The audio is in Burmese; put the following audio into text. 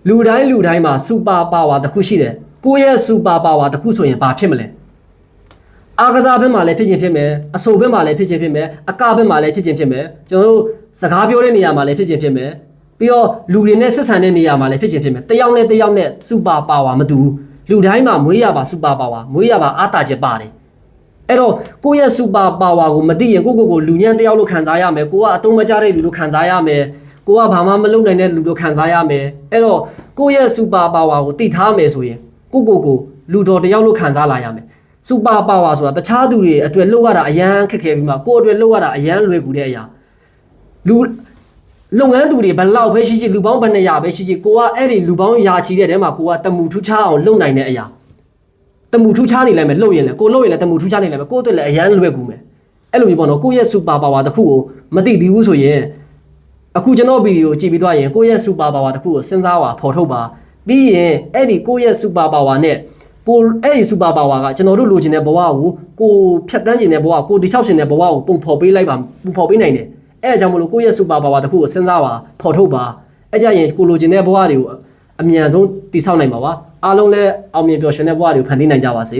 လူတိုင်းမှာစူပါပါဝါတစ်ခုရှိတယ်ကိုယ့်ရဲ့စူပါပါဝါတစ်ခုဆိုရင်ဘာဖြစ်မလဲအားကစားဘက်မှာလည်းဖြစ်ခြင်းဖြစ်မယ်အဆိုဘက်မှာလည်းဖြစ်ခြင်းဖြစ်မယ်အကဘက်မှာလည်းဖြစ်ခြင်းဖြစ်မယ်ကျွန်တော်တို့စကားပြောတဲ့နေရာမှာလည်းဖြစ်ခြင်းဖြစ်မယ်ပြီးတော့လူတွေနဲ့ဆက်ဆံတဲ့နေရာမှာလည်းဖြစ်ခြင်းဖြစ်မယ်တယောက်နဲ့စူပါပါဝါမတူဘူးလူတိုင်းမှာမွေးရပါစူပါပါဝါမွေးရပါအားတာချက်ပါတယ်အဲ့တော့ကိုယ့်ရဲ့စူပါပါဝါကိုမသိရင်ကိုလူညံ့တယောက်လို့ခံစားရမယ်ကိုကအတုံးမကြတဲ့လူလို့ခံစားရမယ်ကိုကဘာမှမလုပ်နိုင်တဲ့လူလို့ခံစားရမယ်အဲ့တော့ကိုယ့်ရဲ့စူပါပါဝါကိုသိထားမယ်ဆိုရင်ကိုလူတော်တယောက်လို့ခံစားလာရမယ်စူပါပါဝါဆိုတာတခြားသူတွေအတွက်လှုပ်ရတာအရန်ခက်ခဲပြီးမှကိုယ့်အတွက်လှုပ်ရတာအရန်လွယ်ကူတဲ့အရာလူလုပ်ငန်းသူတွေဘယ်လောက်ပဲရှိလူပေါင်းဘယ်နှရာပဲရှိကိုကအဲ့ဒီလူပေါင်းရာချီတဲ့တဲမှာကိုကတမူထူးခြားအောင်လုပ်နိုင်တဲ့အရာတမူထူးခြားနေလိုက်မယ်လှုပ်ရင်လည်းကိုလှုပ်ရင်လည်းတမူထူးခြားနေလိုက်မယ်ကိုအတွက်လည်းအရန်လွယ်ကူမယ်အဲ့လိုမျိုးပေါ့နော်ကိုရဲ့စူပါပါဝါတစ်ခုကိုမသိသေးဘူးဆိုရင်အခုကျွန်တော်ဗီဒီယိုကြည့်ပြီးသွားရင်ကိုရဲ့စူပါပါဝါတစ်ခုကိုစဉ်းစားပါဖော်ထုတ်ပါပြီးရင်အဲ့ဒီကိုရဲ့စူပါပါဝါနဲ့ကိုအဲ့ဒီစူပါပါဝါကကျွန်တော်တို့လိုချင်တဲ့ဘဝကိုကိုဖြတ်တန်းချင်တဲ့ဘဝကိုတိဆောက်ချင်တဲ့ဘဝကိုပုံဖော်ပေးလိုက်ပါပုံဖော်ပေးနိုင်တယ်အဲ့အကြောင်းမလို့ကိုရဲ့စူပါပါဝါတစ်ခုကိုစဉ်းစားပါဖော်ထုတ်ပါအဲ့ကြရင်ကိုလိုချင်တဲ့ဘဝတွေကိုအမြန်ဆုံးတိဆောက်နိုင်ပါပါအားလုံးလည်းအောင်မြင်ပျော်ရွှင်တဲ့ဘဝတွေကိုဖန်တီးနိုင်ကြပါစေ